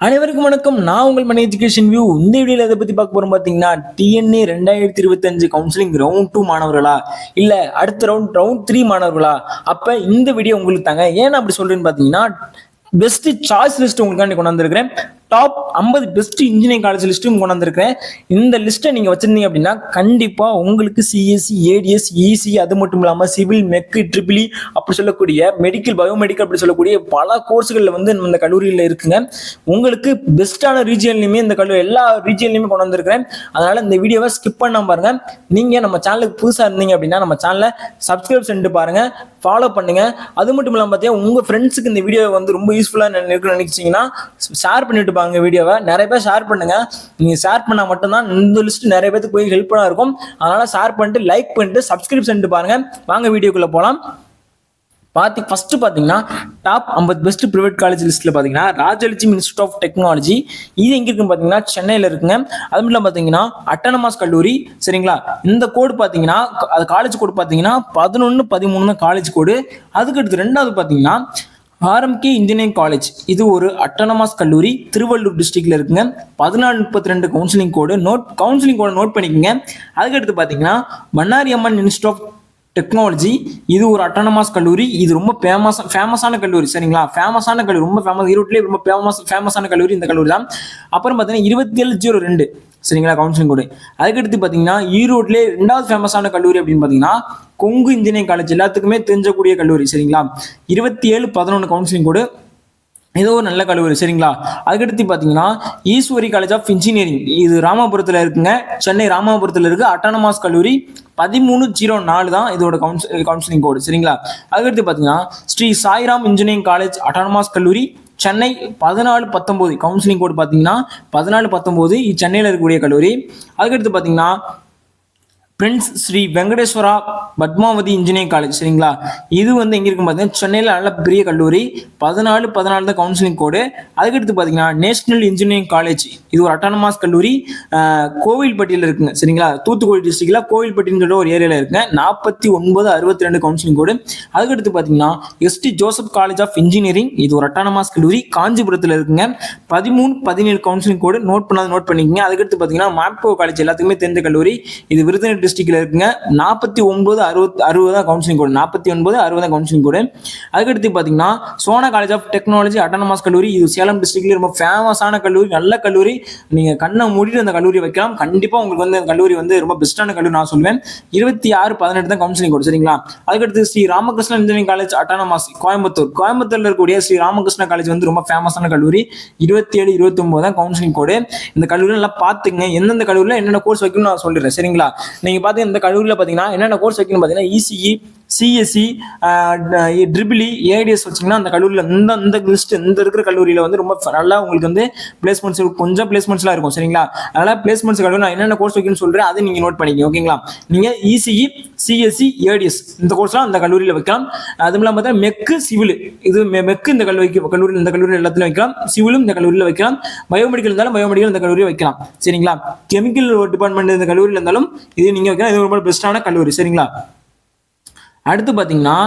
அனைவருக்கும் வணக்கம். நான் உங்கள் மணி எஜுகேஷன் வியூ. இந்த வீடியோல எதை பத்தி பார்க்க போறோம் பாத்தீங்கன்னா, டிஎன்ஏ 2025 கவுன்சிலிங் ரவுண்ட் 2 மாணவர்களா இல்ல அடுத்த ரவுண்ட் 3 மாணவர்களா? அப்ப இந்த வீடியோ உங்களுக்கு தாங்க. ஏன் அப்படி சொல்றேன்னு பாத்தீங்கன்னா, பெஸ்ட் சாய்ஸ் லிஸ்ட் உங்களுக்காண்டி கொண்டு வந்திருக்கிறேன். டாப் 50 பெஸ்ட் இன்ஜினியரிங் காலேஜ் லிஸ்ட்டும் கொண்டு வந்திருக்கிறேன். இந்த லிஸ்ட்டை நீங்க வச்சிருந்தீங்க அப்படின்னா கண்டிப்பா உங்களுக்கு சிஎஸ்சி, ஏடிஎஸ், இசி, அது மட்டும் இல்லாம சிவில், மெக்கு, ட்ரிபிளி அப்படி சொல்லக்கூடிய மெடிக்கல், பயோமெடிக்கல் அப்படி சொல்லக்கூடிய பல கோர்ஸ்கள்ல வந்து இந்த கல்லூரியில் இருக்குங்க. உங்களுக்கு பெஸ்டான ரீஜியன்லையுமே இந்த கல்லூரி எல்லா ரீஜியன்லையுமே கொண்டு வந்திருக்கிறேன். அதனால இந்த வீடியோவை ஸ்கிப் பண்ணாம பாருங்க. நீங்க நம்ம சேனலுக்கு புதுசா இருந்தீங்க அப்படின்னா நம்ம சேனலை சப்ஸ்கிரைப் பண்ணிட்டு பாருங்க, ஃபாலோ பண்ணுங்க. அது மட்டும் இல்லாம பார்த்தீங்கன்னா உங்க ஃப்ரெண்ட்ஸுக்கு இந்த வீடியோ வந்து ரொம்ப யூஸ்ஃபுல்லா நினைச்சீங்கன்னா ஷேர் பண்ணிட்டு பாருங்க. வீடியோவை நிறைய பேர் ஷேர் பண்ணுங்க. நீங்க ஷேர் பண்ணா மட்டும்தான் இந்த லிஸ்ட் நிறைய பேருக்கு போய் ஹெல்ப்ஃபுல்லா இருக்கும். அதனால ஷேர் பண்ணிட்டு, லைக் பண்ணிட்டு, சப்ஸ்கிரைப் பண்ணிட்டு பாருங்க. வாங்க வீடியோக்குள்ள போலாம். ஃபர்ஸ்ட் பாத்தீங்கன்னா டாப் 50 பெஸ்ட் பிரைவேட் காலேஜ் லிஸ்ட்ல பாத்தீங்கன்னா ராஜலட்சுமி இன்ஸ்டியூட் ஆஃப் டெக்னாலஜி. இது எங்க இருக்குன்னு பாத்தீங்கன்னா சென்னையில இருக்குங்க. அது மட்டும் பாத்தீங்கன்னா அட்டானமஸ் கல்லூரி. சரிங்களா? இந்த கோடு பாத்தீங்கன்னா அது காலேஜ் கோடு பாத்தீங்கன்னா 1113 காலேஜ் கோடு. அதுக்கு அடுத்து ரெண்டாவது பாத்தீங்கன்னா ஆர்எம்கே இன்ஜினியரிங் காலேஜ். இது ஒரு அட்டானமஸ் கல்லூரி, திருவள்ளூர் டிஸ்ட்ரிக்ட்ல இருக்குங்க. 1432 counselling code. Counselling code note பண்ணிக்கோங்க. அதுக்கடுத்து பாத்தீங்கன்னா மன்னாரியம்மன் இன்ஸ்டியூட் ஆஃப் டெக்னாலஜி. இது ஒரு அட்டானமஸ் கல்லூரி. இது ரொம்ப ஃபேமஸான கல்லூரி. சரிங்களா? ஃபேமஸான கல்லூரி, ரொம்ப ஃபேமஸ், ஈரோட்லேயே ரொம்ப ஃபேமஸான கல்லூரி இந்த கல்லூரி தான். அப்புறம் பார்த்தீங்கன்னா 2702. சரிங்களா? Counselling code. அதுக்கடுத்து பார்த்தீங்கன்னா ஈரோட்லேயே ரெண்டாவது ஃபேமஸான கல்லூரி அப்படின்னு பார்த்தீங்கன்னா கொங்கு இன்ஜினியரிங் காலேஜ். எல்லாத்துக்குமே தெரிஞ்சக்கூடிய கல்லூரி. சரிங்களா? 2711 கவுன்சிலிங் கோடு. ஏதோ ஒரு நல்ல கல்லூரி. சரிங்களா? அதுக்கடுத்து பார்த்தீங்கன்னா ஈஸ்வரி காலேஜ் ஆஃப் இன்ஜினியரிங். இது ராமாபுரத்தில் இருக்குங்க. சென்னை ராமாபுரத்தில் இருக்கு. அட்டானமஸ் கல்லூரி. 1304 தான் இதோட கவுன்சிலிங் கோடு. சரிங்களா? அதுக்கடுத்து பார்த்தீங்கன்னா Sri Sairam engineering college autonomous கல்லூரி, சென்னை 1419 கவுன்சிலிங் கோடு பார்த்தீங்கன்னா 1419. இது சென்னையில் இருக்கக்கூடிய கல்லூரி. அதுக்கடுத்து பார்த்தீங்கன்னா prince Sri Venkateswara Padmavathy engineering college. சரிங்களா? இது வந்து எங்க இருக்கும் பார்த்தீங்கன்னா சென்னையில் நல்ல பெரிய கல்லூரி. 1414 தான் கவுன்சிலிங் கோடு. அதுக்கடுத்து பார்த்தீங்கன்னா நேஷனல் இன்ஜினியரிங் காலேஜ். இது ஒரு அட்டானமஸ் கல்லூரி, கோவில்பட்டியில் இருக்குங்க. சரிங்களா? தூத்துக்குடி டிஸ்ட்ரிக்ட்ல கோவில்பட்டின்னு சொல்லிட்டு ஒரு ஏரியாவில் இருக்குங்க. 4962 கவுன்சிலிங் கோடு. அதுக்கடுத்து பார்த்தீங்கன்னா ST Joseph college of engineering. இது ஒரு அட்டானமஸ் கல்லூரி, காஞ்சிபுரத்தில் இருக்குங்க. 1317 கவுன்சிலிங் கோடு. நோட் பண்ணிக்கோங்க. அதுக்கடுத்து பார்த்தீங்கன்னா மாப்கோ காலேஜ், எல்லாத்துக்குமே தெரிந்த கல்லூரி. இது விருதுநகர் டிஸ்ட்ரிக்ட்ல இருக்குங்க. 4960 கவுன்சிலிங் கோடு. 4960 கவுன்சிலிங் கோடு. அதுக்கடுத்து பாத்தீங்கன்னா Sona college of technology autonomous கல்லூரி. இது சேலம் டிஸ்ட்ரிக்ட்ல ரொம்ப ஃபேமஸான கல்லூரி, நல்ல கல்லூரி. நீங்க கண்ணை மூடிட்டு அந்த கல்லூரி வைக்கலாம். கண்டிப்பா உங்களுக்கு வந்து அந்த கல்லூரி வந்து ரொம்ப பெஸ்டான கல்லூரி நான் சொல்லுவேன். 2618 தான் கவுன்சிலிங் கோடு. சரிங்களா? அதுக்கடுத்து Sri Ramakrishna engineering college autonomous கோயம்புத்தூர்ல இருக்கக்கூடிய ஸ்ரீ ராமகிருஷ்ணா காலேஜ் வந்து ரொம்ப ஃபேமஸான கல்லூரி. 2729 தான் கவுன்சிலிங் கோடு. இந்த கல்லூரி நல்லா பாத்துங்க. எந்தெந்த கல்லூரியில் என்னென்ன கோர்ஸ் வைக்கணும்னு நான் சொல்லிடுறேன். சரிங்களா? நீங்க பாத்தீங்கன்னா இந்த கல்லூரியில் பாத்தீங்கன்னா என்னென்ன கோர்ஸ் வைக்கணும் பாத்தீங்கன்னா இசிஇ, சிஎஸ்சி, ட்ரிபிளி, ஏடிஎஸ் வச்சிங்கன்னா அந்த கல்லூரியில் இந்த லிஸ்ட் இந்த இருக்கிற கல்லூரியில் வந்து ரொம்ப நல்லா உங்களுக்கு வந்து பிளேஸ்மெண்ட்ஸ் கொஞ்சம் பிளேஸ்மெண்ட்ஸ்லாம் இருக்கும். சரிங்களா? அதனால பிளேஸ்மெண்ட்ஸ் கல்லூரி நான் என்னென்ன கோர்ஸ் வைக்கணும்னு சொல்றேன், அதை நீங்க நோட் பண்ணிக்கங்க. ஓகேங்களா? நீங்க இசிஇ, சிஎஸ்சி, ஏடிஎஸ் இந்த கோர்ஸ்லாம் அந்த கல்லூரியில் வைக்கலாம். அதுவும் இல்லாமல் பார்த்தா மெக்கு, சிவில், இது மெக்கு இந்த கல்லூரி எல்லாத்துலையும் வைக்கலாம். சிவிலும் இந்த கல்லூரியில் வைக்கலாம். பயோமெடிக்கல் இருந்தாலும் பயோமெடிக்கல் இந்த கல்லூரியில் வைக்கலாம். சரிங்களா? கெமிக்கல் டிபார்ட்மெண்ட் இந்த கல்லூரியில் இருந்தாலும் இது நீங்க வைக்கலாம். இது ரொம்ப பெஸ்டான கல்லூரி. சரிங்களா? அடுத்து பாத்தீங்கன்னா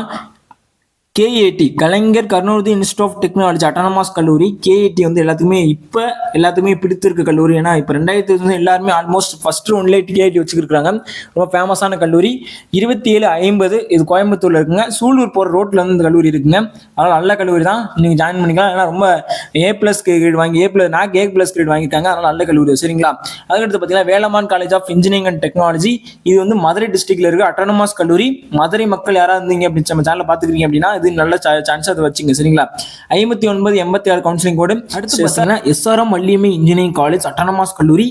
KAD, Kalaignar Karunanidhi institute of technology autonomous கல்லூரி. கேஏடி வந்து எல்லாத்துக்குமே பிடித்திருக்க கல்லூரி. ஏன்னா இப்போ 2020 எல்லாருமே ஆல்மோஸ்ட் ஃபர்ஸ்ட் ரவுண்ட்லேயே கேஏடி வச்சுருக்காங்க. ரொம்ப ஃபேமஸான கல்லூரி. 2750 இது கோயம்புத்தூர்ல இருக்குங்க. சூலூர் போகிற ரோட்ல வந்து இந்த கல்லூரி இருக்குங்க. அதனால நல்ல கல்லூரி தான், நீங்க ஜாயின் பண்ணிக்கலாம். ஏன்னா ரொம்ப A+ கிரேட் வாங்கி A+ கிரேட் வாங்கிட்டாங்க. அதனால நல்ல கல்லூரி. சரிங்களா? அதுக்கடுத்து பார்த்தீங்கன்னா Velammal college of engineering and technology. இது வந்து மதுரை டிஸ்ட்ரிக்ட்ல இருக்கு அட்டானமஸ் கல்லூரி. மதுரை மக்கள் யாராவது இருந்தீங்க அப்படின்னு நம்ம சேனலை பார்த்துக்கிறீங்க அப்படின்னா இது நல்ல சான்ஸ் அதை வச்சுங்க. சரிங்களா? 5986 கவுன்சிலிங் கோடு. அடுத்து பார்த்தீங்கன்னா SRM Valliammai engineering college autonomous கல்லூரி.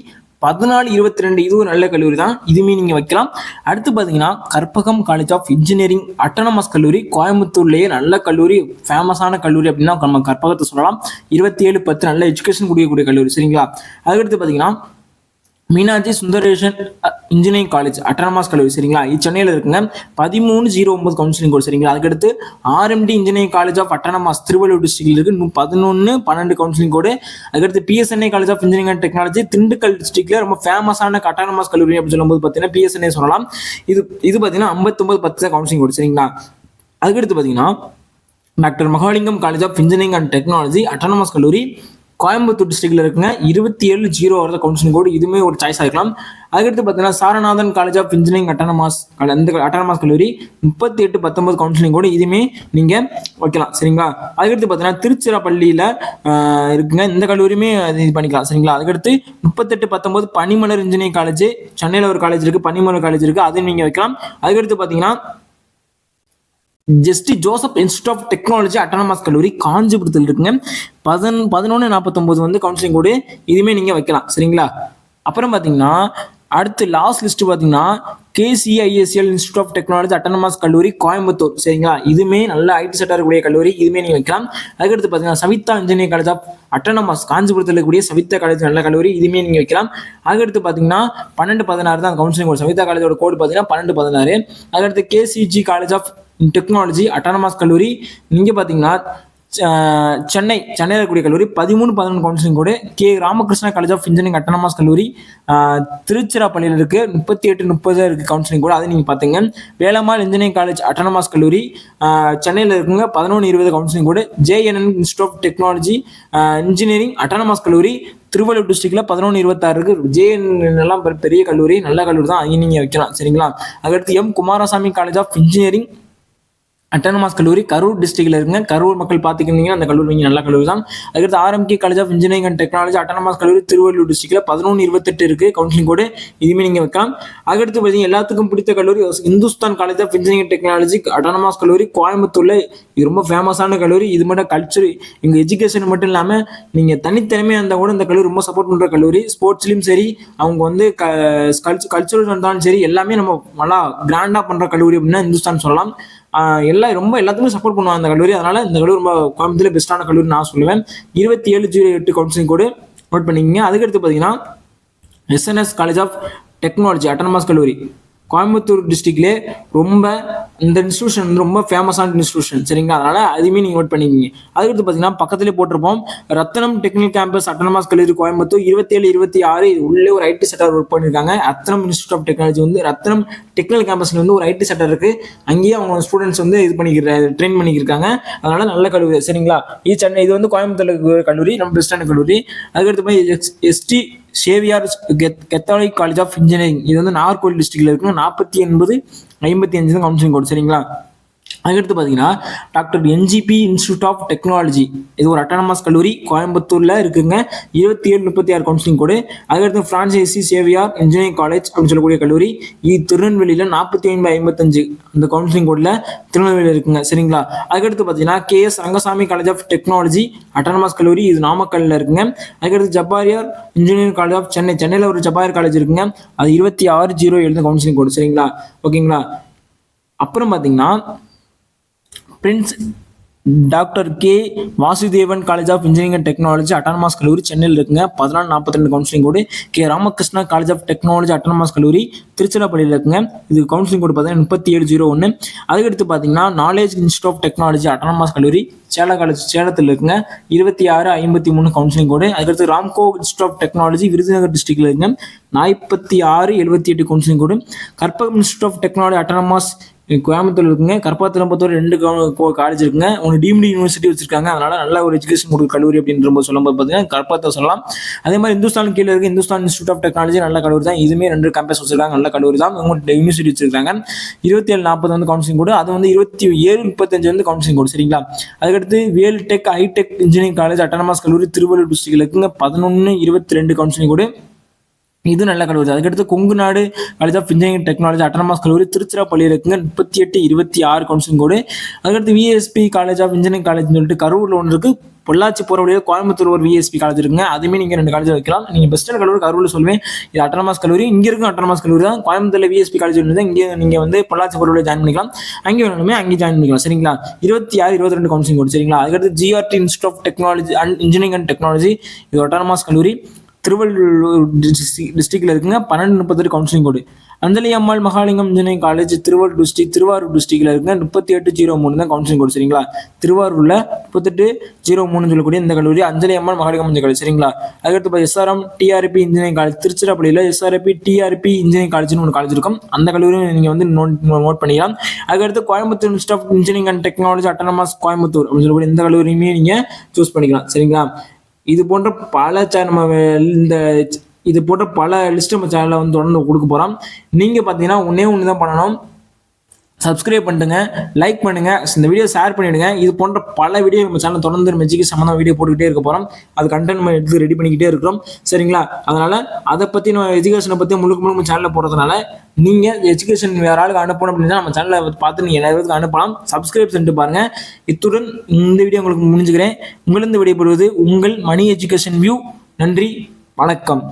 1422 இது ஒரு நல்ல கல்லூரி தான், இதுவுமே நீங்க வைக்கலாம். அடுத்து பாத்தீங்கன்னா Karpagam college of engineering autonomous கல்லூரி, கோயம்புத்தூர்லயே நல்ல கல்லூரி, ஃபேமஸான கல்லூரி அப்படின்னா நம்ம கற்பகத்தை சொல்லலாம். 2710 நல்ல எஜுகேஷன் கூடிய கல்லூரி. சரிங்களா? அதுக்கடுத்து பாத்தீங்கன்னா Meenakshi Sundaresan engineering college autonomous கல்லூரி. சரிங்களா? இது சென்னையில் இருக்குங்க. 1309 கவுன்சிலிங் கோட். சரிங்களா? அதுக்கடுத்து RMD engineering college of autonomous Tiruvallur டிஸ்ட்ரிக்ட்ல இருக்கு. 1112 கவுன்சிலிங் கோடு. அதுக்கடுத்து PSNA college of engineering and technology Dindigul டிஸ்ட்ரிக்ட்ல ரொம்ப ஃபேமஸான அட்டானமஸ் கல்லூரி அப்படின்னு சொல்லும்போது பார்த்தீங்கன்னா பிஎஸ்என்ஏ சொல்லலாம். இது பார்த்தீங்கன்னா 5910 கவுன்சிலிங் கோட். சரிங்களா? அதுக்கடுத்து பார்த்தீங்கன்னா doctor Mahalingam college of engineering and technology autonomous கல்லூரி. கோயம்புத்தூர் டிஸ்ட்ரிக்ட்ல இருக்குங்க 27-0 வரத கவுன்சிலிங் கோடு, இதுவுமே ஒரு சாய்ஸா இருக்கலாம். அதுக்கடுத்து பார்த்தீங்கன்னா சாரநாதன் காலேஜ் ஆஃப் இன்ஜினியரிங் அட்டானமாஸ், அந்த அட்டானமாஸ் கல்லூரி 38-19 கவுன்சிலிங் கோடு, இதுவுமே நீங்க வைக்கலாம் சரிங்களா. அதுக்கடுத்து பார்த்தீங்கன்னா திருச்சிராப்பள்ளியில இருக்குங்க, இந்த கல்லூரியுமே இது பண்ணிக்கலாம் சரிங்களா. அதுக்கடுத்து 38-19 பனிமலர் இன்ஜினியரிங் காலேஜ், சென்னையில் ஒரு காலேஜ் இருக்கு, பனிமலர் காலேஜ் இருக்கு, அதையும் நீங்க வைக்கலாம். அதுக்கடுத்து பார்த்தீங்கன்னா ஜஸ்டி Joseph institute of technology autonomous கல்லூரி காஞ்சிபுரத்தில் இருக்குங்க, 11-49 வந்து கவுன்சிலிங் கோடு, இதுவுமே நீங்க வைக்கலாம் சரிங்களா. அப்புறம் பாத்தீங்கன்னா அடுத்து லாஸ்ட் லிஸ்ட் பாத்தீங்கன்னா KCISL institute of technology autonomous கல்லூரி கோயம்புத்தூர் சரிங்களா. இதுவுமே நல்ல ஐடி செக்டார் இருக்கக்கூடிய கல்லூரி, இதுவுமே நீங்க வைக்கலாம். அதுக்கடுத்து பாத்தீங்கன்னா சவிதா இன்ஜினியரிங் காலேஜ் ஆஃப் அட்டானமாஸ் காஞ்சிபுரத்தில் இருக்கக்கூடிய சவிதா காலேஜ் நல்ல கல்லூரி, இதுவுமே நீங்க வைக்கலாம். அதுக்கடுத்து பாத்தீங்கன்னா 12-16 தான் கவுன்சிலிங் கோடு, சவிதா காலேஜோட கோடு பாத்தீங்கன்னா 12-16. அதுக்கடுத்து KCG college of technology autonomous கல்லூரி, நீங்க பாத்தீங்கன்னா சென்னையில் இருக்கக்கூடிய கல்லூரி 13-11 counselling code. Ramakrishna college of engineering autonomous கல்லூரி திருச்சிராப்பள்ளியில் இருக்கு, 38-30 இருக்கு கவுன்சிலிங் கோடு, அதை நீங்க பாத்துங்க. வேலம்மாள் இன்ஜினியரிங் காலேஜ் அட்டானமாஸ் கல்லூரி சென்னையில் இருக்குங்க, 11-20 counselling code. JNN institute of technology engineering autonomous கல்லூரி திருவள்ளூர் டிஸ்ட்ரிக்ட்ல 11-26 இருக்கு. JNN எல்லாம் பெரிய கல்லூரி, நல்ல கல்லூரி தான், அங்கே நீங்க வைக்கலாம் சரிங்களா. அதுக்கடுத்து Kumaraswamy college of engineering autonomous கல்லூரி கரூர் டிஸ்ட்ரிக்ட்ல இருக்குங்க, கரூர் மக்கள் பார்த்துக்கிட்டீங்கன்னா அந்த கல்லூரி நல்ல கல்லூரி தான். அதுக்கடுத்து RMK college of engineering and technology autonomous கல்லூரி திருவள்ளூர் டிஸ்ட்ரிக்ட்ல 11-28 இருக்கு கவுன்சிலிங் கோடு, இதுவுமே நீங்க வைக்கலாம். அதுக்கடுத்து பார்த்தீங்கன்னா எல்லாத்துக்கும் பிடித்த கல்லூரி Hindustan college of engineering technology autonomous கல்லூரி கோயம்புத்தூர்ல, இது ரொம்ப ஃபேமஸான கல்லூரி. இது மட்டும் கல்ச்சர், இங்க எஜுகேஷன் மட்டும் இல்லாம நீங்க தனித்திறமையா இருந்தா கூட இந்த கல்லூரி ரொம்ப சப்போர்ட் பண்ற கல்லூரி. ஸ்போர்ட்ஸ்லயும் சரி, அவங்க வந்து கல்ச்சரல் இருந்தாலும் சரி, எல்லாமே நம்ம நல்லா கிராண்டா பண்ற கல்லூரி அப்படின்னா இந்துஸ்தான் சொல்லலாம். எல்லாத்துக்குமே சப்போர்ட் பண்ணுவாங்க அந்த கல்லூரி, அதனால இந்த கல்லூரி ரொம்ப கோயம்புத்தூர்ல பெஸ்டான கல்லூரி நான் சொல்லுவேன். 27-08 கவுன்சிலிங் கோடு நோட் பண்ணிக்கங்க. அதுக்கடுத்து பாத்தீங்கன்னா SNS college of technology autonomous கல்லூரி கோயம்புத்தூர் டிஸ்ட்ரிக்ட்லேயே ரொம்ப இந்த இன்ஸ்டியூஷன் வந்து ரொம்ப ஃபேமஸான இன்ஸ்டியூஷன் சரிங்களா, அதனால அதுவுமே நீங்கள் நோட் பண்ணிக்கிங்க. அதுக்கடுத்து பார்த்தீங்கன்னா பக்கத்துலேயே போட்டிருப்போம் ரத்னம் டெக்னிக்கல் கேம்பஸ் அட்டானமாஸ் கல்லூரி கோயம்புத்தூர் 27-26 உள்ளே ஒரு ஐடி செக்டர் ஒர்க் பண்ணியிருக்காங்க. ரத்னம் இன்ஸ்டியூட் ஆஃப் டெக்னாலஜி வந்து ரத்னம் டெக்னிக்கல் கேம்பஸ்ல வந்து ஒரு ஐடி செக்டர் இருக்கு, அங்கேயே அவங்க ஸ்டூடெண்ட்ஸ் வந்து ட்ரெயின் பண்ணிக்கிருக்காங்க, அதனால நல்ல கல்லூரி சரிங்களா. சென்னை இது வந்து கோயம்புத்தூர் கல்லூரி, நம்ம பெஸ்டான கல்லூரி. அதுக்கடுத்து போய் ST சேவியார் கெத்தாலிக் காலேஜ் ஆஃப் இன்ஜினியரிங், இது வந்து நாகர்கோவில் டிஸ்ட்ரிக்ட்ல இருக்குங்க, 40-80-55 கவுன்சிலிங் கோடு சரிங்களா. அதுக்கடுத்து பார்த்தீங்கன்னா doctor NGP institute of technology, இது ஒரு அட்டானமாஸ் கல்லூரி கோயம்புத்தூர்ல இருக்குங்க, 27-36 கவுன்சிலிங் கோடு. அதுக்கடுத்து பிரான்சிஸ் சேவியார் இன்ஜினியரிங் காலேஜ் அப்படின்னு சொல்லக்கூடிய கல்லூரி, இது திருநெல்வேலியில 45-55 அந்த கவுன்சிலிங் கோட்ல திருநெல்வேலியில் இருக்குங்க சரிங்களா. அதுக்கடுத்து பார்த்தீங்கன்னா KS Rangasamy college of technology autonomous கல்லூரி, இது நாமக்கல்ல இருக்குங்க. அதுக்கடுத்து ஜப்பாரியார் இன்ஜினியரிங் காலேஜ் ஆஃப் சென்னையில் ஒரு ஜப்பாரியார் காலேஜ் இருக்குங்க, அது 26-07 கவுன்சிலிங் கோடு சரிங்களா. ஓகேங்களா. அப்புறம் பார்த்தீங்கன்னா prince doctor K Vasudevan college of engineering and technology autonomous கல்லூரி சென்னையில் இருக்குங்க, 14-42 counselling code. Ramakrishna college of technology autonomous கல்லூரி திருச்சிராப்பள்ளியில் இருக்குங்க, இது கவுன்சிலிங் கோடு பார்த்தீங்கன்னா 37-01. அதுக்கடுத்து பார்த்தீங்கன்னா knowledge institute of technology autonomous கல்லூரி சேலத்தில் இருக்குங்க, 26-53 கவுன்சிலிங் கோடு. அதுக்கடுத்து Ramco institute of technology Virudhunagar டிஸ்ட்ரிக்ட்ல இருக்குங்க, 46-78 counselling code. Karpagam institute of technology autonomous Coimbatore இருக்குங்க, கற்பகத்தில் பொறுத்தவரை 2 காலேஜ் இருக்குங்க, ஒன்று டீம்டு யூனிவர்சிட்டி வச்சிருக்காங்க, அதனால நல்ல ஒரு எஜுகேஷன் கொடுக்குற கல்லூரி அப்படின்ற சொல்லும்போது பார்த்தீங்கன்னா கற்பகத்தை சொல்லலாம். அதே மாதிரி இந்துஸ்தான் கீழே இருக்கு இந்துஸ்தான் இன்ஸ்டியூட் ஆஃப் டெக்னாலஜி நல்ல கல்லூரி தான், இதுவுமே 2 கேம்பஸ் வச்சிருக்காங்க, நல்ல கல்லூரி தான், யூனிவர்சிட்டி வச்சிருக்காங்க. 27-40 வந்து கவுன்சிலிங் கோடு, அது வந்து 27-35 வந்து கவுன்சிலிங் கோடு சரிங்களா. அதுக்கடுத்து வேல்டெக் ஹைடெக் இன்ஜினியரிங் காலேஜ் அட்டானமாஸ் கல்லூரி திருவள்ளூர் டிஸ்ட்ரிக்ட்ல இருக்குங்க, 11-22 கவுன்சிலிங் கோடு, இது நல்ல கல்லூரி. அதுக்கடுத்து Kongu Nadu college of engineering technology autonomous கல்லூரி திருச்சிராப்பள்ளியில் இருக்குங்க, 38-26 கவுன்சிலிங் கோடு. அதுக்கடுத்து VSP college of engineering college சொல்லிட்டு கரூர்ல ஒன்று இருக்கு, பொள்ளாச்சி போற வழியாக கோயம்புத்தூர் ஒரு VSP காலேஜ் இருக்குங்க, அதுவுமே நீங்க 2 காலேஜ் வைக்கலாம். நீங்க பெஸ்டான கல்லூரி கரூர்ல சொல்லுவேன், இது அட்டானமாஸ் கல்லூரி, இங்க இருக்கும் அட்டானமாஸ் கல்லூரி தான். கோயம்புத்தூர்ல VSP காலேஜ் இருந்தா இங்கே நீங்க வந்து பொள்ளாச்சி போற வழியாக ஜாயின் பண்ணிக்கலாம், அங்கே வேணுமே அங்கே ஜாயின் பண்ணிக்கலாம் சரிங்களா. 26-22 கவுன்சிலிங் கோடு சரிங்களா. அதுக்கடுத்து GRT institute of technology and engineering and technology, இது அட்டானமாஸ் கல்லூரி திருவள்ளூர் டிஸ்ட்ரிக்ட்ல இருக்குங்க, 12-30 counselling code. Anjali Ammal Mahalingam engineering college Tiruvarur டிஸ்ட்ரிக்ட்ல இருக்குங்க, 38-03 தான் கவுன்சிலிங் கோடு சரிங்களா. திருவாரூர்ல 38-03 சொல்லக்கூடிய இந்த கல்லூரி அஞ்சலி அம்மாள் மகாலிங்கம் இன்ஜினியரிங் காலேஜ் சரிங்களா. அதுக்கடுத்து SRM TRP இன்ஜினியரிங் காலேஜ் திருச்சிராப்பள்ளியில SRP TRP இன்ஜினியரிங் காலேஜ்னு ஒரு காலேஜ் இருக்கும், அந்த கல்லூரியும் நீங்க வந்து நோட் பண்ணிக்கலாம். அதுக்கடுத்து Coimbatore institute of engineering and technology autonomous Coimbatore அப்படின்னு சொல்லக்கூடிய இந்த கல்லூரியுமே நீங்க சூஸ் பண்ணிக்கலாம் சரிங்களா. இது போன்ற பல இது போன்ற பல லிஸ்ட் நம்ம சேனலில் வந்து தொடர்ந்து கொடுக்க போகிறோம். நீங்கள் பார்த்தீங்கன்னா ஒன்று தான் பண்ணணும், சப்ஸ்கிரைப் பண்ணிட்டுங்க, லைக் பண்ணுங்க, இந்த வீடியோ ஷேர் பண்ணிவிடுங்க. இது போன்ற பல வீடியோ நம்ம சேனல் தொடர்ந்து நம்ம எஜுகேஷன் சம்மந்தம் வீடியோ போட்டுக்கிட்டே இருக்க போகிறோம். அது கண்டென்ட் நம்ம எடுத்து ரெடி பண்ணிக்கிட்டே இருக்கிறோம். சரிங்களா? அதனால் அதை பற்றி நம்ம எஜுகேஷனை பற்றி முழுக்க சேனலில் போடுறதுனால நீங்கள் எஜுகேஷன் வேறு ஆளுக்கு அனுப்பணும் அப்படின்னா நம்ம சேனலை பார்த்து நீங்கள் எல்லா பேருக்கு அனுப்பலாம். சப்ஸ்கிரைப் பண்ணிட்டு பாருங்கள். இத்துடன் இந்த வீடியோ உங்களுக்கு முடிஞ்சுக்கிறேன். உங்களிருந்து விடைபெறுவது உங்கள் மணி எஜுகேஷன் வியூ. நன்றி, வணக்கம்.